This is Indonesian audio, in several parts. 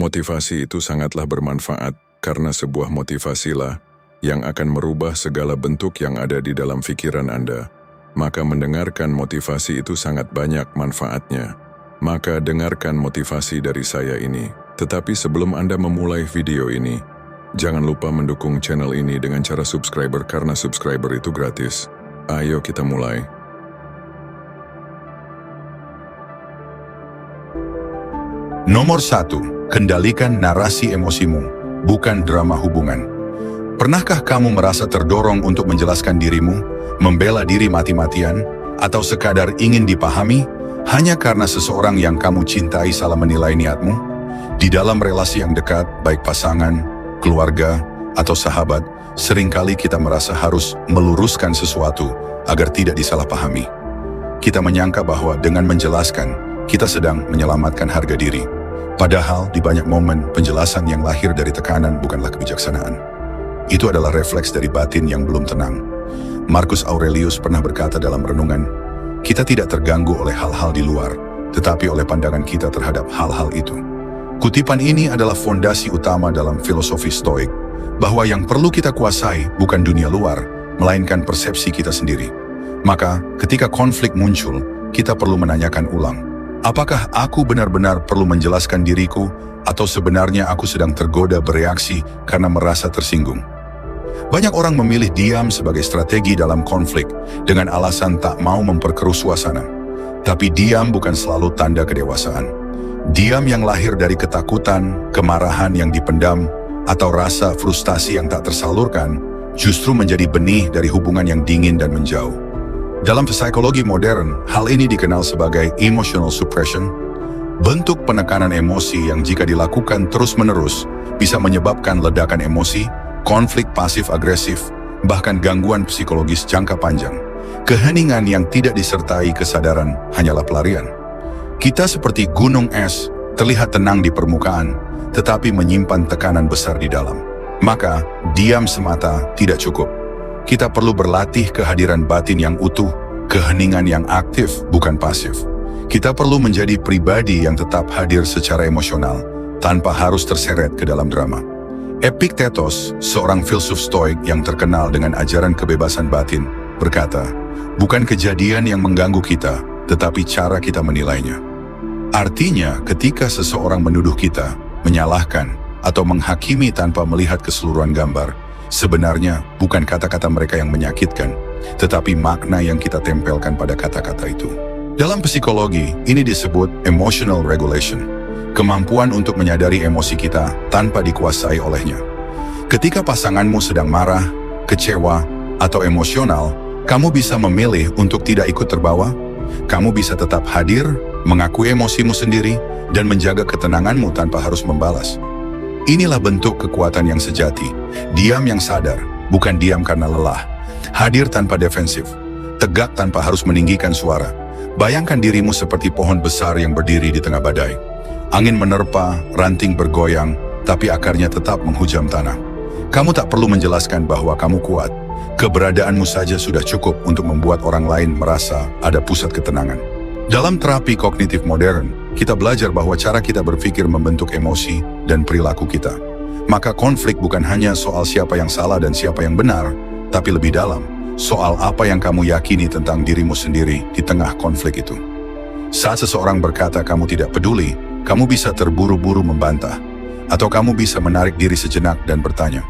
Motivasi itu sangatlah bermanfaat karena sebuah motivasilah yang akan merubah segala bentuk yang ada di dalam pikiran Anda. Maka mendengarkan motivasi itu sangat banyak manfaatnya. Maka dengarkan motivasi dari saya ini. Tetapi sebelum Anda memulai video ini, jangan lupa mendukung channel ini dengan cara subscriber karena subscriber itu gratis. Ayo kita mulai. Nomor 1. Kendalikan narasi emosimu, bukan drama hubungan. Pernahkah kamu merasa terdorong untuk menjelaskan dirimu, membela diri mati-matian, atau sekadar ingin dipahami hanya karena seseorang yang kamu cintai salah menilai niatmu? Di dalam relasi yang dekat, baik pasangan, keluarga, atau sahabat, seringkali kita merasa harus meluruskan sesuatu agar tidak disalahpahami. Kita menyangka bahwa dengan menjelaskan, kita sedang menyelamatkan harga diri. Padahal di banyak momen, penjelasan yang lahir dari tekanan bukanlah kebijaksanaan. Itu adalah refleks dari batin yang belum tenang. Marcus Aurelius pernah berkata dalam renungan, kita tidak terganggu oleh hal-hal di luar, tetapi oleh pandangan kita terhadap hal-hal itu. Kutipan ini adalah fondasi utama dalam filosofi Stoik, bahwa yang perlu kita kuasai bukan dunia luar, melainkan persepsi kita sendiri. Maka, ketika konflik muncul, kita perlu menanyakan ulang, apakah aku benar-benar perlu menjelaskan diriku, atau sebenarnya aku sedang tergoda bereaksi karena merasa tersinggung? Banyak orang memilih diam sebagai strategi dalam konflik dengan alasan tak mau memperkeruh suasana. Tapi diam bukan selalu tanda kedewasaan. Diam yang lahir dari ketakutan, kemarahan yang dipendam, atau rasa frustasi yang tak tersalurkan, justru menjadi benih dari hubungan yang dingin dan menjauh. Dalam psikologi modern, hal ini dikenal sebagai emotional suppression, bentuk penekanan emosi yang jika dilakukan terus-menerus bisa menyebabkan ledakan emosi, konflik pasif-agresif, bahkan gangguan psikologis jangka panjang. Keheningan yang tidak disertai kesadaran hanyalah pelarian. Kita seperti gunung es, terlihat tenang di permukaan, tetapi menyimpan tekanan besar di dalam. Maka, diam semata tidak cukup. Kita perlu berlatih kehadiran batin yang utuh, keheningan yang aktif, bukan pasif. Kita perlu menjadi pribadi yang tetap hadir secara emosional, tanpa harus terseret ke dalam drama. Epictetus, seorang filsuf Stoik yang terkenal dengan ajaran kebebasan batin, berkata, bukan kejadian yang mengganggu kita, tetapi cara kita menilainya. Artinya, ketika seseorang menuduh kita, menyalahkan, atau menghakimi tanpa melihat keseluruhan gambar, sebenarnya bukan kata-kata mereka yang menyakitkan, tetapi makna yang kita tempelkan pada kata-kata itu. Dalam psikologi, ini disebut emotional regulation, kemampuan untuk menyadari emosi kita tanpa dikuasai olehnya. Ketika pasanganmu sedang marah, kecewa, atau emosional, kamu bisa memilih untuk tidak ikut terbawa. Kamu bisa tetap hadir, mengakui emosimu sendiri, dan menjaga ketenanganmu tanpa harus membalas. Inilah bentuk kekuatan yang sejati, diam yang sadar, bukan diam karena lelah. Hadir tanpa defensif, tegak tanpa harus meninggikan suara. Bayangkan dirimu seperti pohon besar yang berdiri di tengah badai. Angin menerpa, ranting bergoyang, tapi akarnya tetap menghujam tanah. Kamu tak perlu menjelaskan bahwa kamu kuat. Keberadaanmu saja sudah cukup untuk membuat orang lain merasa ada pusat ketenangan. Dalam terapi kognitif modern, kita belajar bahwa cara kita berpikir membentuk emosi dan perilaku kita. Maka konflik bukan hanya soal siapa yang salah dan siapa yang benar, tapi lebih dalam, soal apa yang kamu yakini tentang dirimu sendiri di tengah konflik itu. Saat seseorang berkata kamu tidak peduli, kamu bisa terburu-buru membantah. Atau kamu bisa menarik diri sejenak dan bertanya,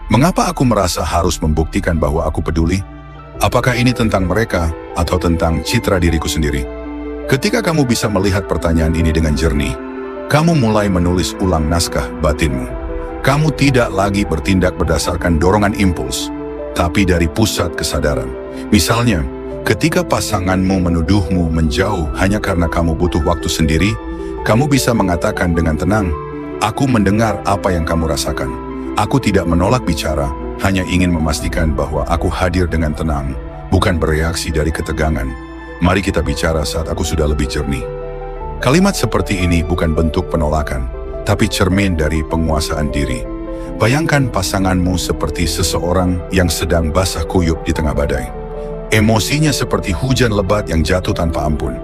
mengapa aku merasa harus membuktikan bahwa aku peduli? Apakah ini tentang mereka atau tentang citra diriku sendiri? Ketika kamu bisa melihat pertanyaan ini dengan jernih, kamu mulai menulis ulang naskah batinmu. Kamu tidak lagi bertindak berdasarkan dorongan impuls, tapi dari pusat kesadaran. Misalnya, ketika pasanganmu menuduhmu menjauh hanya karena kamu butuh waktu sendiri, kamu bisa mengatakan dengan tenang, aku mendengar apa yang kamu rasakan. Aku tidak menolak bicara, hanya ingin memastikan bahwa aku hadir dengan tenang, bukan bereaksi dari ketegangan. Mari kita bicara saat aku sudah lebih jernih. Kalimat seperti ini bukan bentuk penolakan, tapi cermin dari penguasaan diri. Bayangkan pasanganmu seperti seseorang yang sedang basah kuyup di tengah badai. Emosinya seperti hujan lebat yang jatuh tanpa ampun.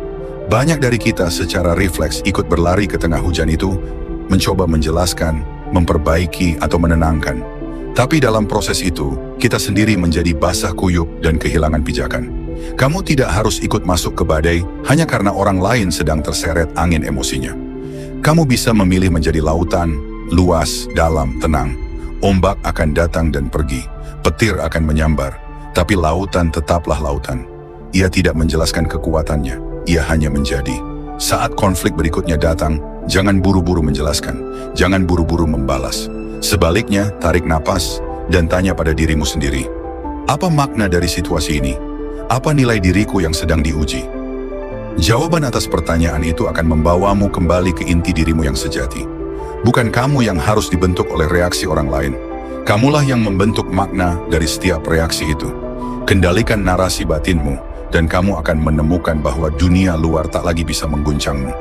Banyak dari kita secara refleks ikut berlari ke tengah hujan itu, mencoba menjelaskan, memperbaiki, atau menenangkan. Tapi dalam proses itu, kita sendiri menjadi basah kuyup dan kehilangan pijakan. Kamu tidak harus ikut masuk ke badai hanya karena orang lain sedang terseret angin emosinya. Kamu bisa memilih menjadi lautan, luas, dalam, tenang. Ombak akan datang dan pergi, petir akan menyambar, tapi lautan tetaplah lautan. Ia tidak menjelaskan kekuatannya, ia hanya menjadi. Saat konflik berikutnya datang, jangan buru-buru menjelaskan, jangan buru-buru membalas. Sebaliknya, tarik napas dan tanya pada dirimu sendiri. Apa makna dari situasi ini? Apa nilai diriku yang sedang diuji? Jawaban atas pertanyaan itu akan membawamu kembali ke inti dirimu yang sejati. Bukan kamu yang harus dibentuk oleh reaksi orang lain. Kamulah yang membentuk makna dari setiap reaksi itu. Kendalikan narasi batinmu, dan kamu akan menemukan bahwa dunia luar tak lagi bisa mengguncangmu.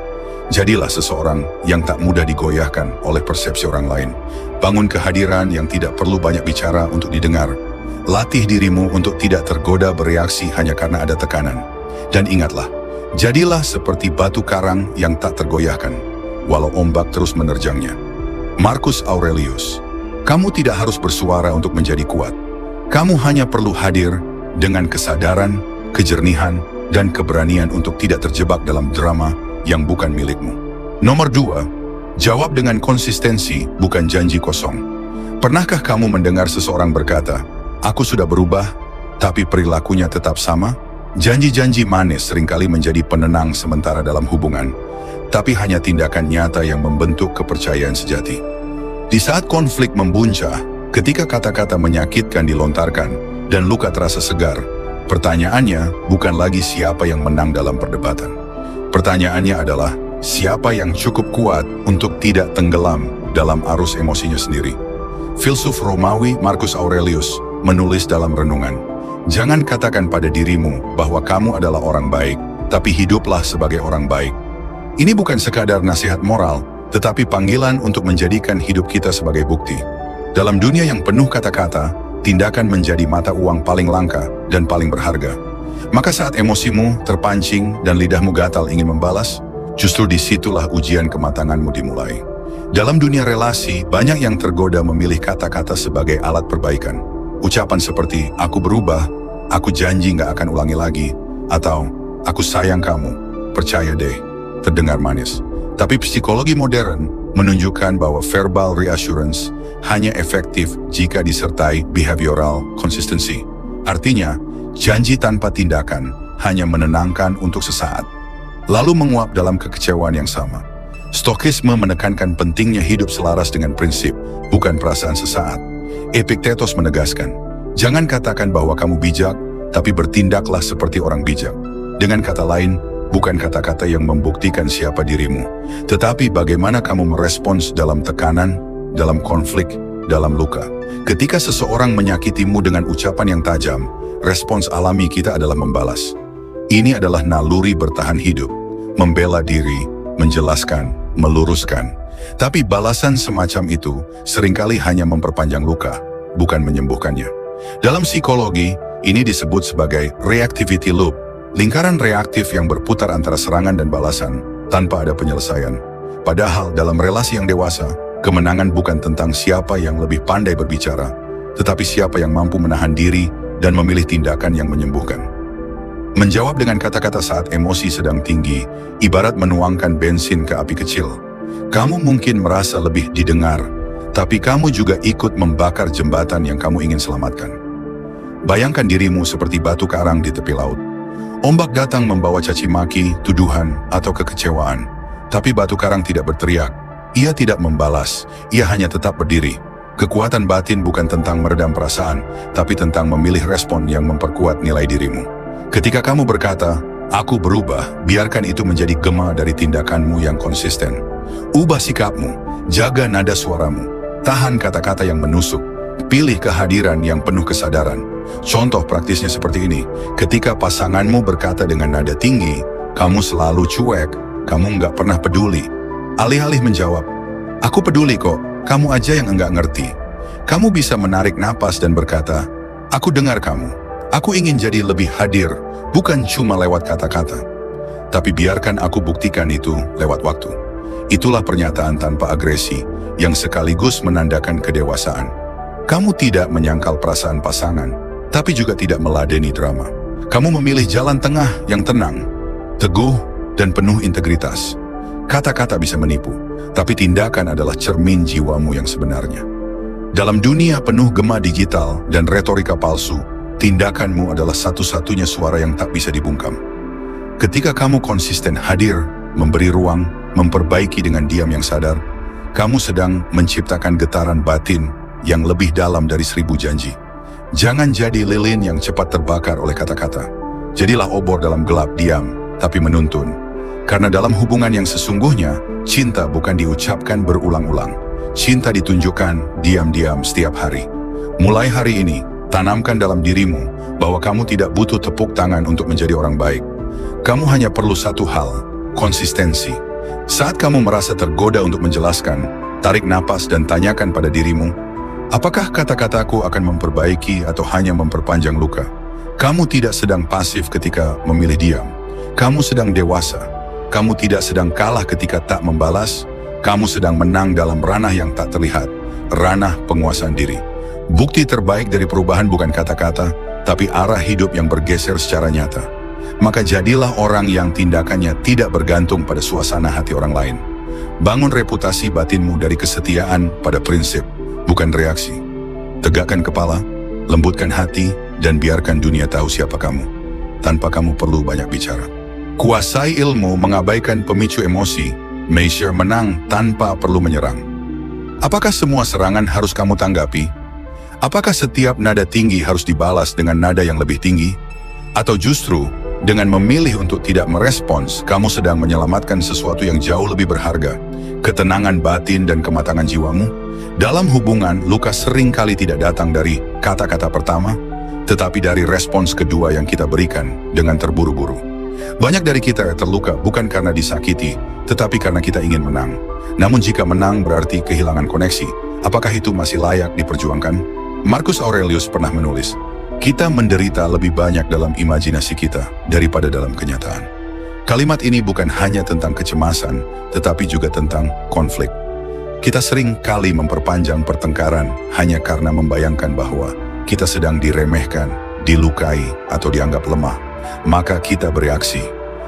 Jadilah seseorang yang tak mudah digoyahkan oleh persepsi orang lain. Bangun kehadiran yang tidak perlu banyak bicara untuk didengar. Latih dirimu untuk tidak tergoda bereaksi hanya karena ada tekanan. Dan ingatlah, jadilah seperti batu karang yang tak tergoyahkan, walau ombak terus menerjangnya. Marcus Aurelius, kamu tidak harus bersuara untuk menjadi kuat. Kamu hanya perlu hadir dengan kesadaran, kejernihan, dan keberanian untuk tidak terjebak dalam drama yang bukan milikmu. Nomor 2, jawab dengan konsistensi, bukan janji kosong. Pernahkah kamu mendengar seseorang berkata, "Aku sudah berubah, tapi perilakunya tetap sama"? Janji-janji manis seringkali menjadi penenang sementara dalam hubungan, tapi hanya tindakan nyata yang membentuk kepercayaan sejati. Di saat konflik membuncah, ketika kata-kata menyakitkan dilontarkan dan luka terasa segar, pertanyaannya bukan lagi siapa yang menang dalam perdebatan. Pertanyaannya adalah, siapa yang cukup kuat untuk tidak tenggelam dalam arus emosinya sendiri? Filsuf Romawi Marcus Aurelius menulis dalam renungan, jangan katakan pada dirimu bahwa kamu adalah orang baik, tapi hiduplah sebagai orang baik. Ini bukan sekadar nasihat moral, tetapi panggilan untuk menjadikan hidup kita sebagai bukti. Dalam dunia yang penuh kata-kata, tindakan menjadi mata uang paling langka dan paling berharga. Maka saat emosimu terpancing dan lidahmu gatal ingin membalas, justru disitulah ujian kematanganmu dimulai. Dalam dunia relasi, banyak yang tergoda memilih kata-kata sebagai alat perbaikan. Ucapan seperti, "Aku berubah", "Aku janji nggak akan ulangi lagi", atau "Aku sayang kamu, percaya deh", terdengar manis. Tapi psikologi modern menunjukkan bahwa verbal reassurance hanya efektif jika disertai behavioral consistency. Artinya, janji tanpa tindakan hanya menenangkan untuk sesaat, lalu menguap dalam kekecewaan yang sama. Stokisme menekankan pentingnya hidup selaras dengan prinsip, bukan perasaan sesaat. Epictetus menegaskan, jangan katakan bahwa kamu bijak, tapi bertindaklah seperti orang bijak. Dengan kata lain, bukan kata-kata yang membuktikan siapa dirimu, tetapi bagaimana kamu merespons dalam tekanan, dalam konflik, dalam luka. Ketika seseorang menyakitimu dengan ucapan yang tajam, respons alami kita adalah membalas. Ini adalah naluri bertahan hidup, membela diri, menjelaskan, meluruskan. Tapi balasan semacam itu seringkali hanya memperpanjang luka, bukan menyembuhkannya. Dalam psikologi, ini disebut sebagai reactivity loop, lingkaran reaktif yang berputar antara serangan dan balasan tanpa ada penyelesaian. Padahal dalam relasi yang dewasa, kemenangan bukan tentang siapa yang lebih pandai berbicara, tetapi siapa yang mampu menahan diri dan memilih tindakan yang menyembuhkan. Menjawab dengan kata-kata saat emosi sedang tinggi, ibarat menuangkan bensin ke api kecil. Kamu mungkin merasa lebih didengar, tapi kamu juga ikut membakar jembatan yang kamu ingin selamatkan. Bayangkan dirimu seperti batu karang di tepi laut. Ombak datang membawa caci maki, tuduhan, atau kekecewaan. Tapi batu karang tidak berteriak. Ia tidak membalas, ia hanya tetap berdiri. Kekuatan batin bukan tentang meredam perasaan, tapi tentang memilih respon yang memperkuat nilai dirimu. Ketika kamu berkata, "Aku berubah", biarkan itu menjadi gema dari tindakanmu yang konsisten. Ubah sikapmu, jaga nada suaramu, tahan kata-kata yang menusuk, pilih kehadiran yang penuh kesadaran. Contoh praktisnya seperti ini, ketika pasanganmu berkata dengan nada tinggi, "Kamu selalu cuek, kamu nggak pernah peduli." Alih-alih menjawab, "Aku peduli kok, kamu aja yang enggak ngerti." Kamu bisa menarik napas dan berkata, "Aku dengar kamu. Aku ingin jadi lebih hadir, bukan cuma lewat kata-kata. Tapi biarkan aku buktikan itu lewat waktu." Itulah pernyataan tanpa agresi yang sekaligus menandakan kedewasaan. Kamu tidak menyangkal perasaan pasangan, tapi juga tidak meladeni drama. Kamu memilih jalan tengah yang tenang, teguh, dan penuh integritas. Kata-kata bisa menipu, tapi tindakan adalah cermin jiwamu yang sebenarnya. Dalam dunia penuh gema digital dan retorika palsu, tindakanmu adalah satu-satunya suara yang tak bisa dibungkam. Ketika kamu konsisten hadir, memberi ruang, memperbaiki dengan diam yang sadar, kamu sedang menciptakan getaran batin yang lebih dalam dari 1000 janji. Jangan jadi lilin yang cepat terbakar oleh kata-kata. Jadilah obor dalam gelap diam, tapi menuntun. Karena dalam hubungan yang sesungguhnya, cinta bukan diucapkan berulang-ulang. Cinta ditunjukkan diam-diam setiap hari. Mulai hari ini, tanamkan dalam dirimu bahwa kamu tidak butuh tepuk tangan untuk menjadi orang baik. Kamu hanya perlu satu hal, konsistensi. Saat kamu merasa tergoda untuk menjelaskan, tarik napas dan tanyakan pada dirimu, apakah kata-kataku akan memperbaiki atau hanya memperpanjang luka? Kamu tidak sedang pasif ketika memilih diam. Kamu sedang dewasa. Kamu tidak sedang kalah ketika tak membalas. Kamu sedang menang dalam ranah yang tak terlihat, ranah penguasaan diri. Bukti terbaik dari perubahan bukan kata-kata, tapi arah hidup yang bergeser secara nyata. Maka jadilah orang yang tindakannya tidak bergantung pada suasana hati orang lain. Bangun reputasi batinmu dari kesetiaan pada prinsip, bukan reaksi. Tegakkan kepala, lembutkan hati, dan biarkan dunia tahu siapa kamu, tanpa kamu perlu banyak bicara. Kuasai ilmu mengabaikan pemicu emosi, measure menang tanpa perlu menyerang. Apakah semua serangan harus kamu tanggapi? Apakah setiap nada tinggi harus dibalas dengan nada yang lebih tinggi? Atau justru, dengan memilih untuk tidak merespons, kamu sedang menyelamatkan sesuatu yang jauh lebih berharga, ketenangan batin dan kematangan jiwamu? Dalam hubungan, luka sering kali tidak datang dari kata-kata pertama, tetapi dari respons kedua yang kita berikan dengan terburu-buru. Banyak dari kita terluka bukan karena disakiti, tetapi karena kita ingin menang. Namun jika menang berarti kehilangan koneksi, apakah itu masih layak diperjuangkan? Marcus Aurelius pernah menulis, kita menderita lebih banyak dalam imajinasi kita daripada dalam kenyataan. Kalimat ini bukan hanya tentang kecemasan, tetapi juga tentang konflik. Kita sering kali memperpanjang pertengkaran hanya karena membayangkan bahwa kita sedang diremehkan, dilukai, atau dianggap lemah. Maka kita bereaksi,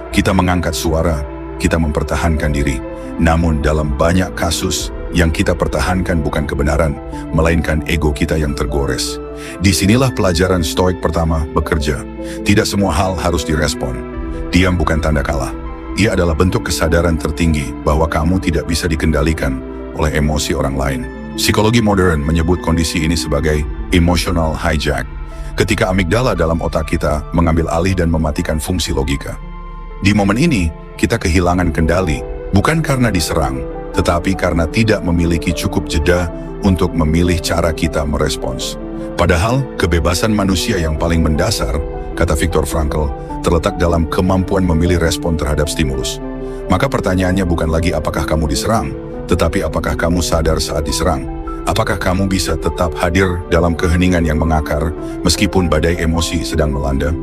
kita mengangkat suara, kita mempertahankan diri. Namun dalam banyak kasus, yang kita pertahankan bukan kebenaran, melainkan ego kita yang tergores. Disinilah pelajaran stoik pertama bekerja. Tidak semua hal harus direspon. Diam bukan tanda kalah. Ia adalah bentuk kesadaran tertinggi bahwa kamu tidak bisa dikendalikan oleh emosi orang lain. Psikologi modern menyebut kondisi ini sebagai emotional hijack. Ketika amigdala dalam otak kita mengambil alih dan mematikan fungsi logika. Di momen ini, kita kehilangan kendali, bukan karena diserang, tetapi karena tidak memiliki cukup jeda untuk memilih cara kita merespons. Padahal, kebebasan manusia yang paling mendasar, kata Viktor Frankl, terletak dalam kemampuan memilih respon terhadap stimulus. Maka pertanyaannya bukan lagi apakah kamu diserang, tetapi apakah kamu sadar saat diserang. Apakah kamu bisa tetap hadir dalam keheningan yang mengakar meskipun badai emosi sedang melanda?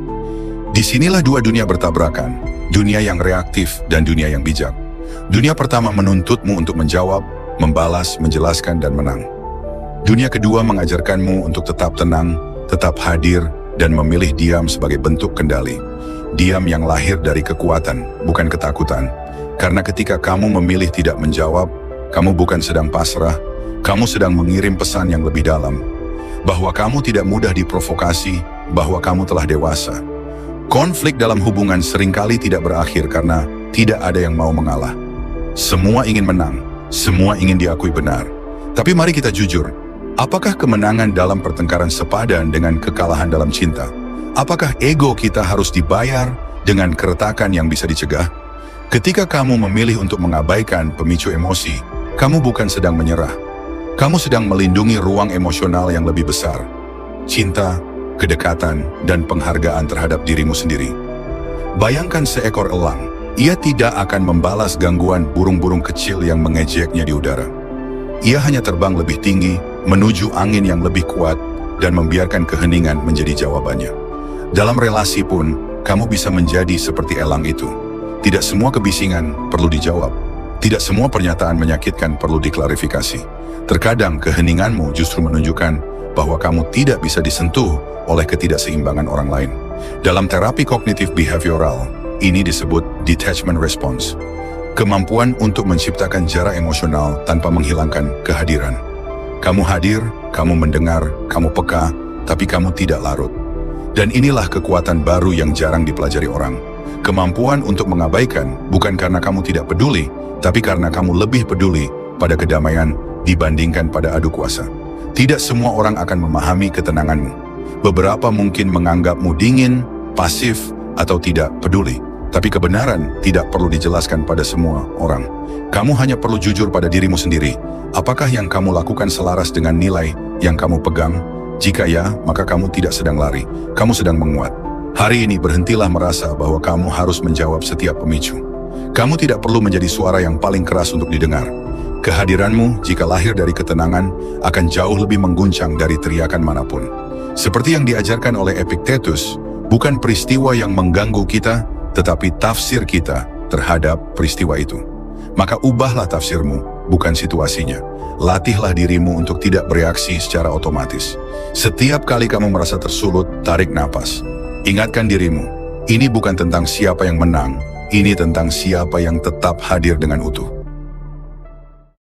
Disinilah dua dunia bertabrakan, dunia yang reaktif dan dunia yang bijak. Dunia pertama menuntutmu untuk menjawab, membalas, menjelaskan, dan menang. Dunia kedua mengajarkanmu untuk tetap tenang, tetap hadir, dan memilih diam sebagai bentuk kendali. Diam yang lahir dari kekuatan, bukan ketakutan. Karena ketika kamu memilih tidak menjawab, kamu bukan sedang pasrah, kamu sedang mengirim pesan yang lebih dalam, bahwa kamu tidak mudah diprovokasi, bahwa kamu telah dewasa. Konflik dalam hubungan seringkali tidak berakhir karena tidak ada yang mau mengalah. Semua ingin menang, semua ingin diakui benar. Tapi mari kita jujur, apakah kemenangan dalam pertengkaran sepadan dengan kekalahan dalam cinta? Apakah ego kita harus dibayar dengan keretakan yang bisa dicegah? Ketika kamu memilih untuk mengabaikan pemicu emosi, kamu bukan sedang menyerah. Kamu sedang melindungi ruang emosional yang lebih besar. Cinta, kedekatan, dan penghargaan terhadap dirimu sendiri. Bayangkan seekor elang. Ia tidak akan membalas gangguan burung-burung kecil yang mengejeknya di udara. Ia hanya terbang lebih tinggi, menuju angin yang lebih kuat, dan membiarkan keheningan menjadi jawabannya. Dalam relasi pun, kamu bisa menjadi seperti elang itu. Tidak semua kebisingan perlu dijawab. Tidak semua pernyataan menyakitkan perlu diklarifikasi. Terkadang keheninganmu justru menunjukkan bahwa kamu tidak bisa disentuh oleh ketidakseimbangan orang lain. Dalam terapi kognitif behavioral, ini disebut detachment response. Kemampuan untuk menciptakan jarak emosional tanpa menghilangkan kehadiran. Kamu hadir, kamu mendengar, kamu peka, tapi kamu tidak larut. Dan inilah kekuatan baru yang jarang dipelajari orang. Kemampuan untuk mengabaikan bukan karena kamu tidak peduli, tapi karena kamu lebih peduli pada kedamaian dibandingkan pada adu kuasa. Tidak semua orang akan memahami ketenanganmu. Beberapa mungkin menganggapmu dingin, pasif, atau tidak peduli. Tapi kebenaran tidak perlu dijelaskan pada semua orang. Kamu hanya perlu jujur pada dirimu sendiri. Apakah yang kamu lakukan selaras dengan nilai yang kamu pegang? Jika ya, maka kamu tidak sedang lari. Kamu sedang menguat. Hari ini berhentilah merasa bahwa kamu harus menjawab setiap pemicu. Kamu tidak perlu menjadi suara yang paling keras untuk didengar. Kehadiranmu, jika lahir dari ketenangan, akan jauh lebih mengguncang dari teriakan manapun. Seperti yang diajarkan oleh Epictetus, bukan peristiwa yang mengganggu kita, tetapi tafsir kita terhadap peristiwa itu. Maka ubahlah tafsirmu, bukan situasinya. Latihlah dirimu untuk tidak bereaksi secara otomatis. Setiap kali kamu merasa tersulut, tarik napas. Ingatkan dirimu, ini bukan tentang siapa yang menang, ini tentang siapa yang tetap hadir dengan utuh.